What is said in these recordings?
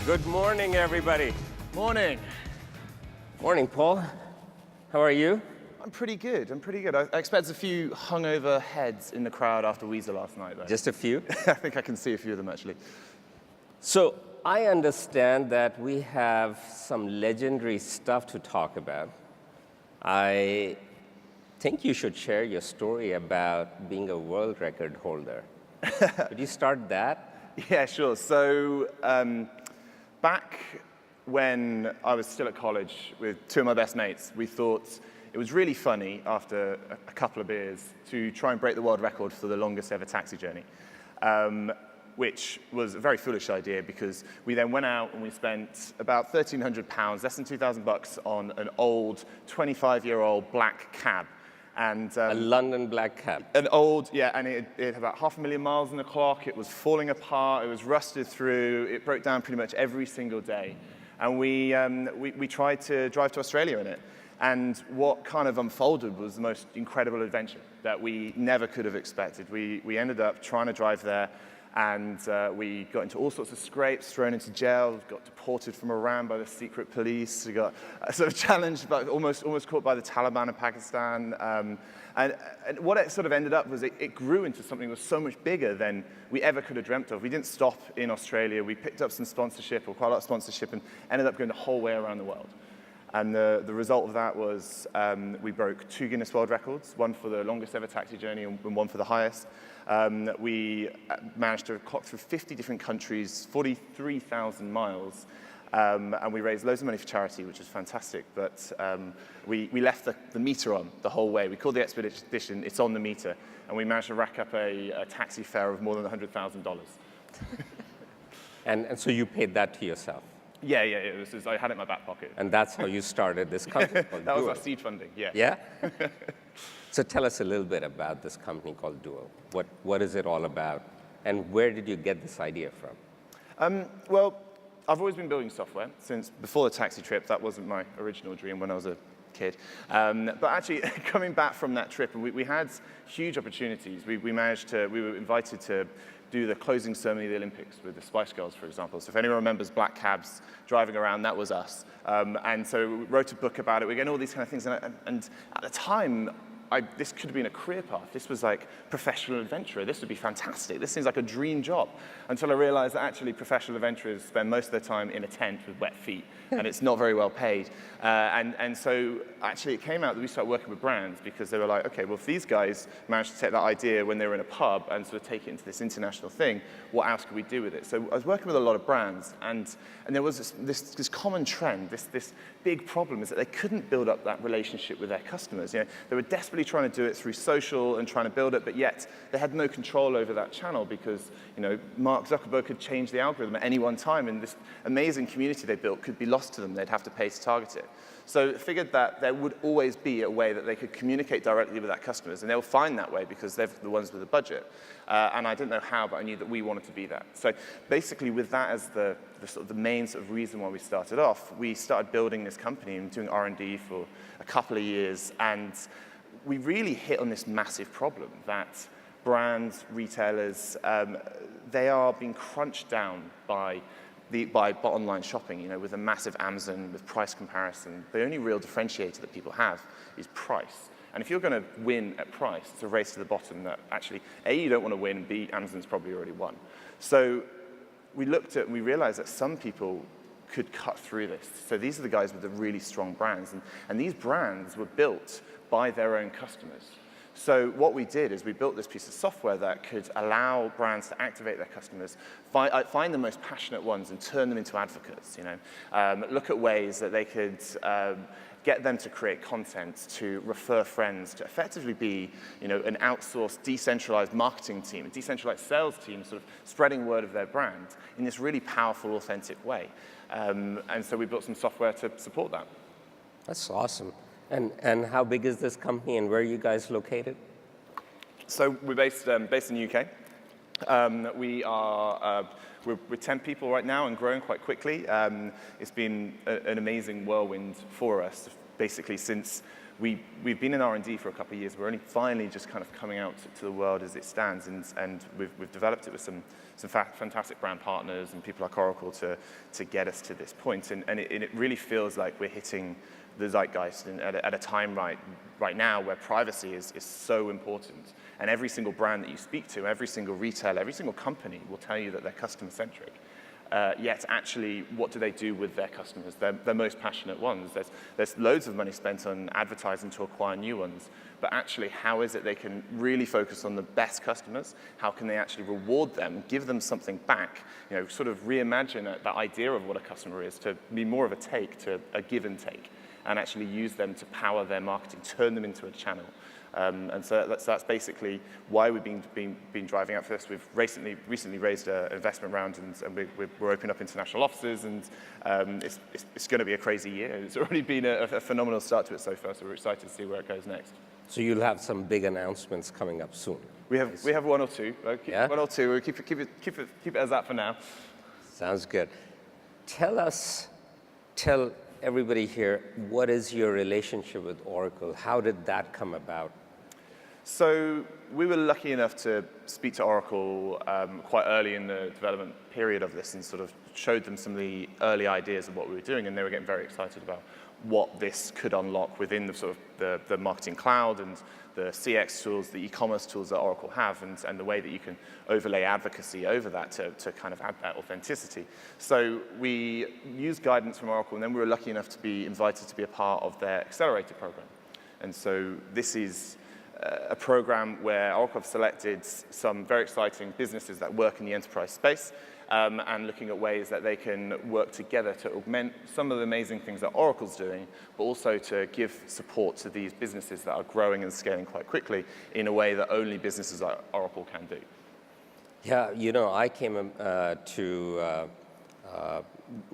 Good morning, everybody. Morning. Morning, Paul. How are you? I'm pretty good. I expect a few hungover heads in the crowd after Weezer last night, though. Just a few? I think I can see a few of them, actually. So I understand that we have some legendary stuff to talk about. I think you should share your story about being a world record holder. Could you start that? Yeah, sure. So back when I was still at college with two of my best mates, we thought it was really funny after a couple of beers to try and break the world record for the longest ever taxi journey, which was a very foolish idea because we then went out and we spent about £1,300, less than $2,000 on an old 25-year-old black cab. And, a London black cab. An old, yeah, and it had about 500,000 miles on the clock. It was falling apart. It was rusted through. It broke down pretty much every single day. And we tried to drive to Australia in it. And what kind of unfolded was the most incredible adventure that we never could have expected. We ended up trying to drive there, and we got into all sorts of scrapes, thrown into jail, got deported from Iran by the secret police. We got sort of challenged, but almost caught by the Taliban in Pakistan. And what it sort of ended up was it grew into something that was so much bigger than we ever could have dreamt of. We didn't stop in Australia. We picked up some sponsorship, or quite a lot of sponsorship, and ended up going the whole way around the world. And the result of that was we broke 2 Guinness World Records, one for the longest ever taxi journey and one for the highest. We managed to clock through 50 different countries, 43,000 miles, and we raised loads of money for charity, which was fantastic. But we left the meter on the whole way. We called the expedition, it's on the meter, and we managed to rack up a taxi fare of more than $100,000. And so you paid that to yourself? Yeah, I had it in my back pocket. And that's how you started this company called That Duel. was our seed funding, yeah. Yeah? So tell us a little bit about this company called Duel. What is it all about? And where did you get this idea from? Well, I've always been building software since before the taxi trip. That wasn't my original dream when I was a kid. But actually, coming back from that trip, we had huge opportunities. We were invited to do the closing ceremony of the Olympics with the Spice Girls, for example. So if anyone remembers black cabs driving around, that was us. And so we wrote a book about it. We're getting all these kind of things. And at the time, this could have been a career path. This was like professional adventurer. This would be fantastic. This seems like a dream job. Until I realized that actually professional adventurers spend most of their time in a tent with wet feet, and it's not very well paid. And so actually it came out that we started working with brands because they were like, okay, well, if these guys managed to take that idea when they were in a pub and sort of take it into this international thing, what else could we do with it? So I was working with a lot of brands, and there was this common trend, this big problem is that they couldn't build up that relationship with their customers. You know, they were desperately trying to do it through social and trying to build it, but yet they had no control over that channel because, you know, Mark Zuckerberg could change the algorithm at any one time, and this amazing community they built could be lost to them. They'd have to pay to target it. So figured that there would always be a way that they could communicate directly with their customers, and they'll find that way because they're the ones with the budget. And I didn't know how, but I knew that we wanted to be that. So basically, with that as the main sort of reason why we started off, we started building this company and doing R&D for a couple of years, and we really hit on this massive problem that brands, retailers, they are being crunched down by online shopping, you know, with a massive Amazon, with price comparison. The only real differentiator that people have is price. And if you're going to win at price, it's a race to the bottom that actually, A, you don't want to win, and B, Amazon's probably already won. So we looked at and we realized that some people could cut through this. So these are the guys with the really strong brands. And these brands were built by their own customers. So what we did is we built this piece of software that could allow brands to activate their customers, find the most passionate ones and turn them into advocates, you know. Look at ways that they could get them to create content, to refer friends, to effectively be, you know, an outsourced, decentralized marketing team, a decentralized sales team, sort of spreading word of their brand in this really powerful, authentic way. And so we built some software to support that. That's awesome. And how big is this company, and where are you guys located? So we're based in the UK. We're 10 people right now and growing quite quickly. It's been an amazing whirlwind for us, basically since we've been in R&D for a couple of years. We're only finally just kind of coming out to the world as it stands, and we've developed it with some fantastic brand partners and people like Oracle to get us to this point. And it really feels like we're hitting the zeitgeist at a time right now where privacy is so important. And every single brand that you speak to, every single retailer, every single company will tell you that they're customer-centric. Yet actually, what do they do with their customers, their most passionate ones? There's loads of money spent on advertising to acquire new ones, but actually, how is it they can really focus on the best customers? How can they actually reward them, give them something back, sort of reimagine that idea of what a customer is to be more of a take to a give and take, and actually use them to power their marketing, turn them into a channel. And so that's basically why we've been driving out for this. We've recently raised an investment round, and we're opening up international offices, and it's going to be a crazy year. It's already been a phenomenal start to it so far, so we're excited to see where it goes next. So you'll have some big announcements coming up soon. We have one or two. One or two. We'll keep it as that for now. Sounds good. Tell everybody here, what is your relationship with Oracle? How did that come about? So we were lucky enough to speak to Oracle quite early in the development period of this, and sort of showed them some of the early ideas of what we were doing, and they were getting very excited about what this could unlock within the sort of the marketing cloud and the CX tools, the e-commerce tools that Oracle have, and the way that you can overlay advocacy over that to kind of add that authenticity. So we used guidance from Oracle, and then we were lucky enough to be invited to be a part of their accelerator program. And so this is a program where Oracle have selected some very exciting businesses that work in the enterprise space, and looking at ways that they can work together to augment some of the amazing things that Oracle's doing, but also to give support to these businesses that are growing and scaling quite quickly in a way that only businesses like Oracle can do. Yeah, I came to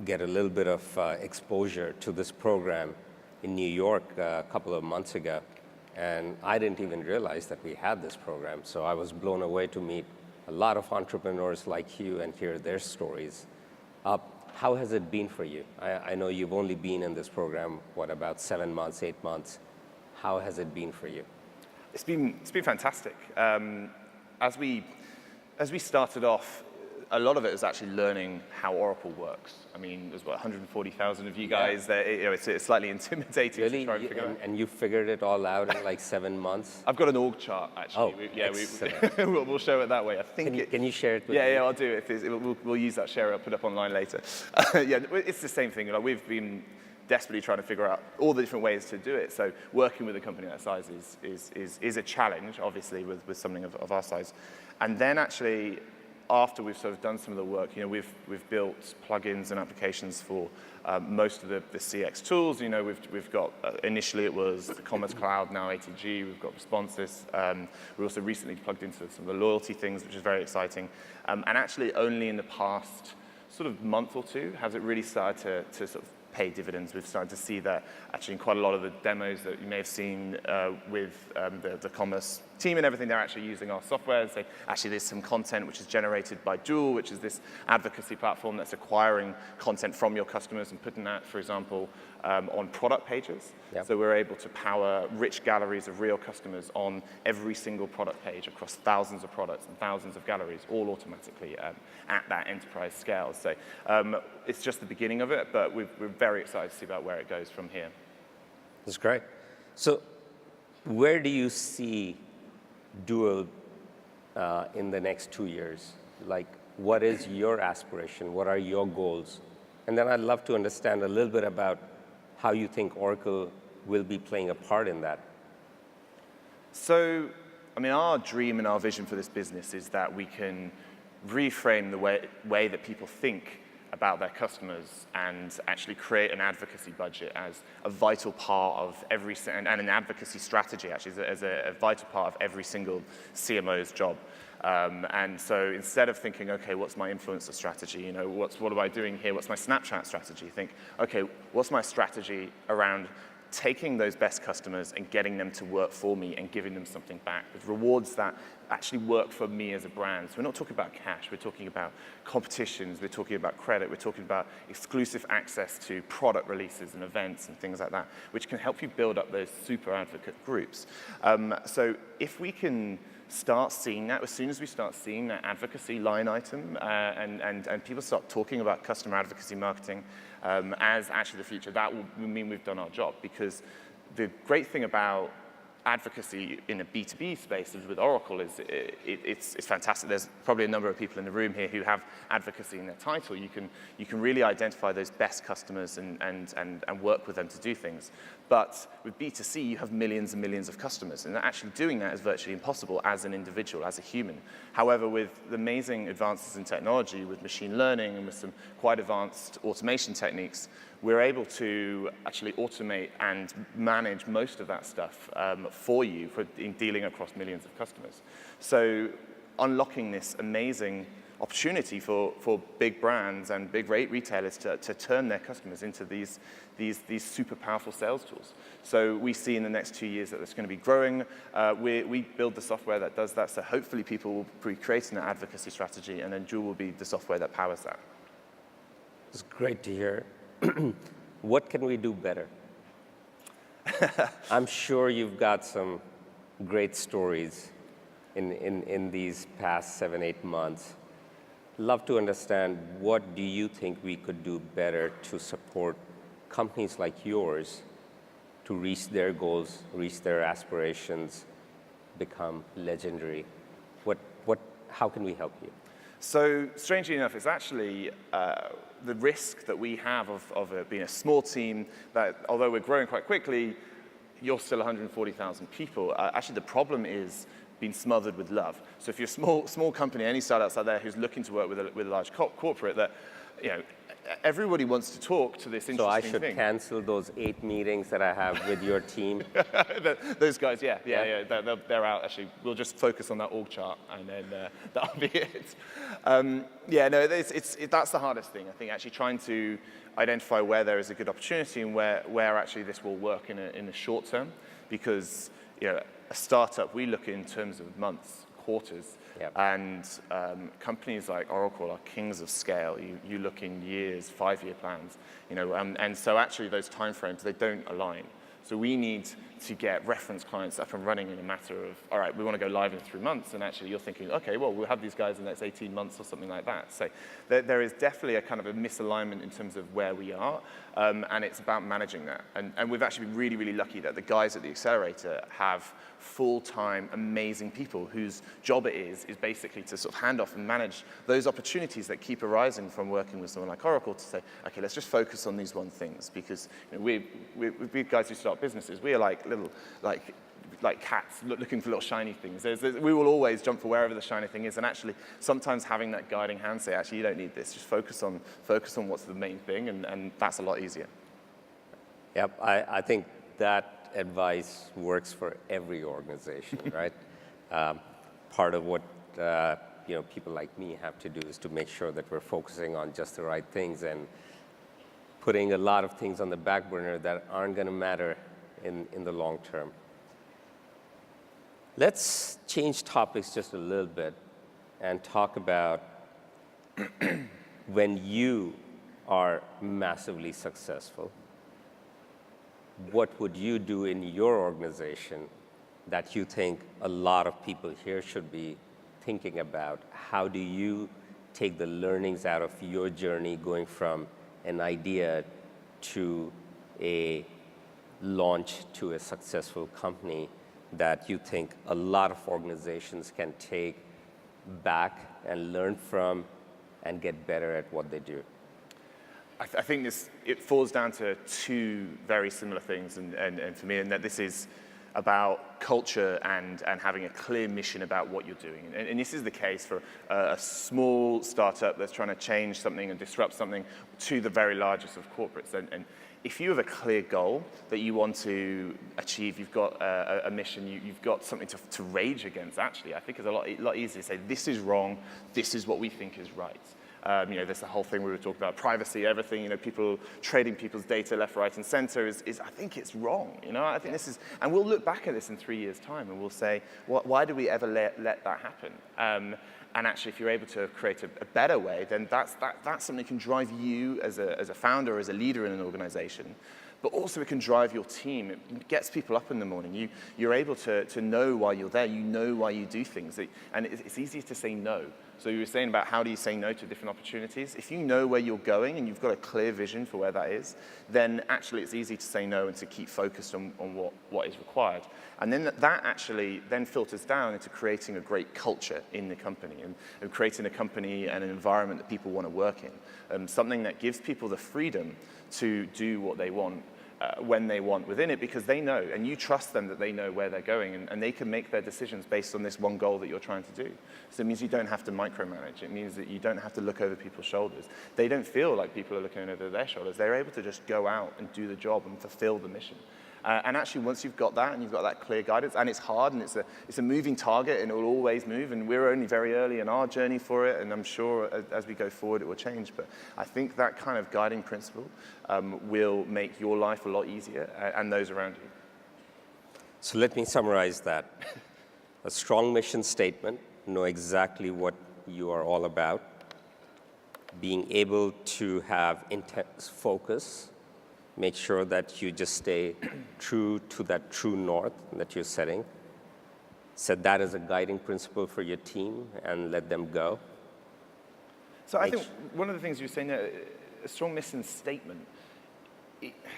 get a little bit of exposure to this program in New York a couple of months ago, and I didn't even realize that we had this program. So I was blown away to meet a lot of entrepreneurs like you and hear their stories. How has it been for you? I know you've only been in this program, about 7 months, 8 months. How has it been for you? It's been fantastic. As we started off, a lot of it is actually learning how Oracle works. I mean, there's 140,000 of you guys. Yeah. It's slightly intimidating to try and figure out. And you figured it all out in like 7 months? I've got an org chart, actually. We'll show it that way. I think can you share it with me? Yeah, I'll do it. We'll use that, share it, I'll put it up online later. It's the same thing. Like, we've been desperately trying to figure out all the different ways to do it. So working with a company that size is a challenge, obviously, with something of our size. And then actually, after we've sort of done some of the work, we've built plugins and applications for most of the CX tools. We've got, initially it was the Commerce Cloud, now ATG, we've got Responses. We also recently plugged into some of the loyalty things, which is very exciting. And actually only in the past sort of month or two has it really started to sort of pay dividends. We've started to see that actually in quite a lot of the demos that you may have seen with the commerce team and everything, they're actually using our software and say, actually there's some content which is generated by Duel, which is this advocacy platform that's acquiring content from your customers and putting that, for example, on product pages. Yep. So we're able to power rich galleries of real customers on every single product page across thousands of products and thousands of galleries, all automatically at that enterprise scale. So it's just the beginning of it, but we're very excited to see about where it goes from here. That's great. So where do you see Duel in the next 2 years? Like, what is your aspiration? What are your goals? And then I'd love to understand a little bit about how you think Oracle will be playing a part in that. So, I mean, our dream and our vision for this business is that we can reframe the way that people think about their customers and actually create an advocacy budget as a vital part of every, and an advocacy strategy actually as a vital part of every single CMO's job. And so instead of thinking, okay, what's my influencer strategy? What am I doing here? What's my Snapchat strategy? Think, okay, what's my strategy around taking those best customers and getting them to work for me and giving them something back with rewards that actually work for me as a brand. So we're not talking about cash, we're talking about competitions, we're talking about credit, we're talking about exclusive access to product releases and events and things like that, which can help you build up those super advocate groups. So if we can start seeing that, as soon as we start seeing that advocacy line item and people start talking about customer advocacy marketing as actually the future, that will mean we've done our job. Because the great thing about advocacy in a B2B space with Oracle is it's fantastic. There's probably a number of people in the room here who have advocacy in their title. You can really identify those best customers and work with them to do things. But with B2C, you have millions and millions of customers, and actually doing that is virtually impossible as an individual, as a human. However, with the amazing advances in technology, with machine learning and with some quite advanced automation techniques, we're able to actually automate and manage most of that stuff for you in dealing across millions of customers. So unlocking this amazing opportunity for big brands and big retailers to turn their customers into these super powerful sales tools. So we see in the next 2 years that it's going to be growing. We build the software that does that, so hopefully people will be creating an advocacy strategy, and then Duel will be the software that powers that. It's great to hear. What can we do better? I'm sure you've got some great stories in these past 7-8 months. Love to understand, what do you think we could do better to support companies like yours to reach their goals, reach their aspirations, become legendary? How can we help you? So strangely enough, it's actually the risk that we have of being a small team that, although we're growing quite quickly, you're still 140,000 people. Actually, the problem is being smothered with love. So if you're a small company, any startups out there who's looking to work with a large corporate, that everybody wants to talk to this interesting thing. So I should cancel those 8 meetings that I have with your team? Those guys, yeah. They're out, actually. We'll just focus on that org chart, and then that'll be it. That's the hardest thing, I think, actually trying to identify where there is a good opportunity and where actually this will work in the short term. Because a startup, we look in terms of months, quarters. Yep. And companies like Oracle are kings of scale. You look in years, 5-year plans, and so actually those timeframes, they don't align. So we need to get reference clients up and running in a matter of, all right, we want to go live in 3 months, and actually you're thinking, okay, well, we'll have these guys in the next 18 months or something like that. So there is definitely a kind of a misalignment in terms of where we are, and it's about managing that. And we've actually been really, really lucky that the guys at the accelerator have full-time, amazing people whose job it is basically to sort of hand off and manage those opportunities that keep arising from working with someone like Oracle to say, okay, let's just focus on these one things, because we're guys who start businesses, we are like little, like cats looking for little shiny things. We will always jump for wherever the shiny thing is, and actually sometimes having that guiding hand say, actually, you don't need this, just focus on what's the main thing, and that's a lot easier. Yep, I think that advice works for every organization, right? Part of what people like me have to do is to make sure that we're focusing on just the right things and putting a lot of things on the back burner that aren't going to matter in the long term. Let's change topics just a little bit and talk about when you are massively successful, what would you do in your organization that you think a lot of people here should be thinking about? How do you take the learnings out of your journey going from an idea to a launch to a successful company that you think a lot of organizations can take back and learn from and get better at what they do? I think it falls down to 2 very similar things, and for me, and that this is about culture and having a clear mission about what you're doing. And this is the case for a small startup that's trying to change something and disrupt something to the very largest of corporates. And if you have a clear goal that you want to achieve, you've got a mission, you've got something to rage against, actually, I think it's a lot easier to say, this is wrong, this is what we think is right. There's the whole thing we were talking about, privacy, everything, people trading people's data left, right, and center is I think it's wrong. I think this is, and we'll look back at this in 3 years' time and we'll say, why did we ever let that happen? And actually, if you're able to create a better way, then that's something that can drive you as a founder, as a leader in an organization. But also it can drive your team. It gets people up in the morning. You're able to know why you're there. You know why you do things. And it's easier to say no. So you were saying about how do you say no to different opportunities. If you know where you're going and you've got a clear vision for where that is, then actually it's easy to say no and to keep focused on what is required. And then that actually then filters down into creating a great culture in the company and creating a company and an environment that people want to work in. Something that gives people the freedom to do what they want when they want within it, because they know, and you trust them that they know where they're going, and they can make their decisions based on this one goal that you're trying to do. So it means you don't have to micromanage. It means that you don't have to look over people's shoulders. They don't feel like people are looking over their shoulders. They're able to just go out and do the job and fulfill the mission. And actually, once you've got that and you've got that clear guidance, and it's hard and it's a moving target and it will always move, and we're only very early in our journey for it, and I'm sure as we go forward it will change. But I think that kind of guiding principle will make your life a lot easier and those around you. So let me summarize that. A strong mission statement, know exactly what you are all about, being able to have intense focus, make sure that you just stay true to that true north that you're setting. Set that as a guiding principle for your team and let them go. So I think one of the things you were saying there, a strong mission statement,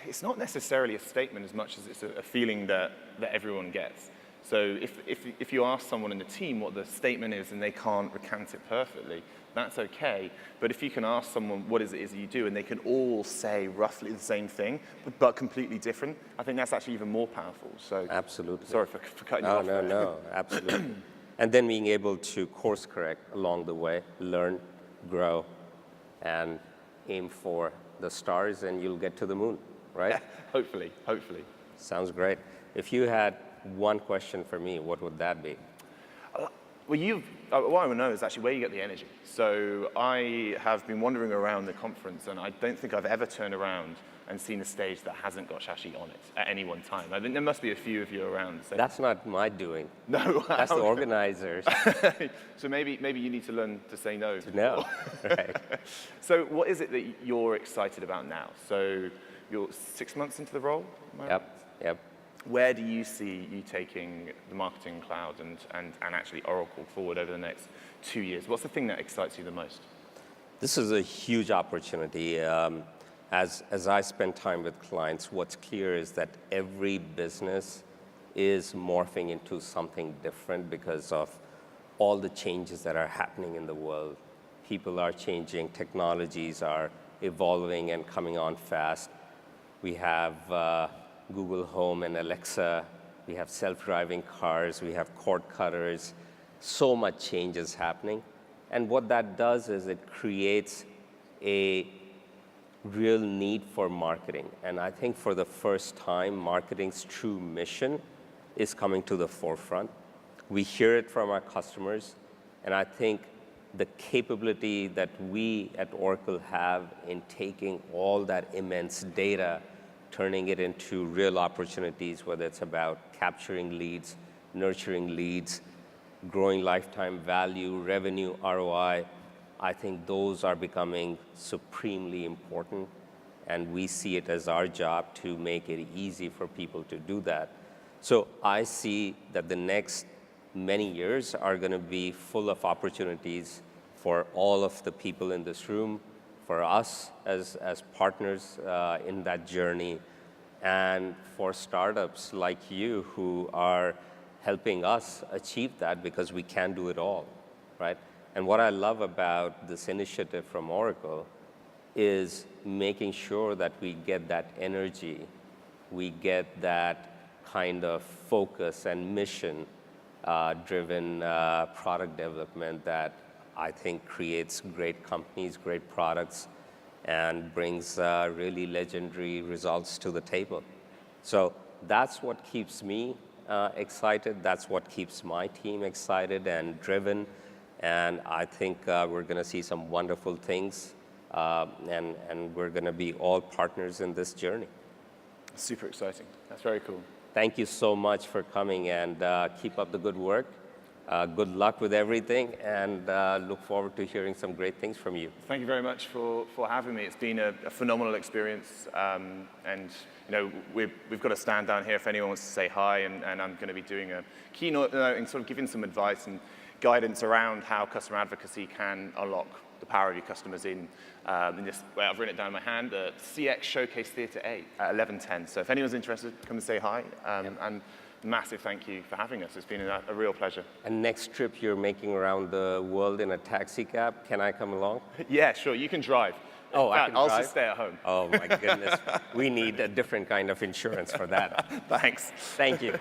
it's not necessarily a statement as much as it's a feeling that everyone gets. So if you ask someone in the team what the statement is and they can't recant it perfectly, that's okay. But if you can ask someone what is it you do and they can all say roughly the same thing, but completely different, I think that's actually even more powerful. So absolutely. Sorry for cutting you off. No, absolutely. And then being able to course correct along the way, learn, grow, and aim for the stars, and you'll get to the moon, right? Hopefully. Sounds great. If you had one question for me, what would that be? Well, what I want to know is actually where you get the energy. So I have been wandering around the conference, and I don't think I've ever turned around and seen a stage that hasn't got Shashi on it at any one time. I think there must be a few of you around. So. That's not my doing. No. That's the organizers. So maybe you need to learn to say no. No, right. So what is it that you're excited about now? So you're 6 months into the role? Yep. Where do you see you taking the marketing cloud and actually Oracle forward over the next 2 years? What's the thing that excites you the most? This is a huge opportunity. As I spend time with clients, what's clear is that every business is morphing into something different because of all the changes that are happening in the world. People are changing, technologies are evolving and coming on fast. We have Google Home and Alexa, we have self-driving cars, we have cord cutters, so much change is happening. And what that does is it creates a real need for marketing. And I think for the first time, marketing's true mission is coming to the forefront. We hear it from our customers, and I think the capability that we at Oracle have in taking all that immense data, turning it into real opportunities, whether it's about capturing leads, nurturing leads, growing lifetime value, revenue, ROI, I think those are becoming supremely important, and we see it as our job to make it easy for people to do that. So I see that the next many years are going to be full of opportunities for all of the people in this room, for us as partners in that journey, and for startups like you who are helping us achieve that, because we can do it all, right? And what I love about this initiative from Oracle is making sure that we get that energy, we get that kind of focus and mission driven product development that I think creates great companies, great products, and brings really legendary results to the table. So that's what keeps me excited. That's what keeps my team excited and driven. And I think we're going to see some wonderful things, and we're going to be all partners in this journey. Super exciting. That's very cool. Thank you so much for coming, and keep up the good work. Good luck with everything, and look forward to hearing some great things from you. Thank you very much for having me. It's been a phenomenal experience, and we've got a stand down here if anyone wants to say hi, and I'm going to be doing a keynote and sort of giving some advice and guidance around how customer advocacy can unlock the power of your customers in this, well, I've written it down in my hand, the CX Showcase Theatre A at 11:10. So if anyone's interested, come and say hi. And massive thank you for having us. It's been a real pleasure. And next trip you're making around the world in a taxi cab, can I come along? Yeah, sure, you can drive. Oh, I can I'll drive? just stay at home. Oh my goodness, we need a different kind of insurance for that. Thanks. Thank you.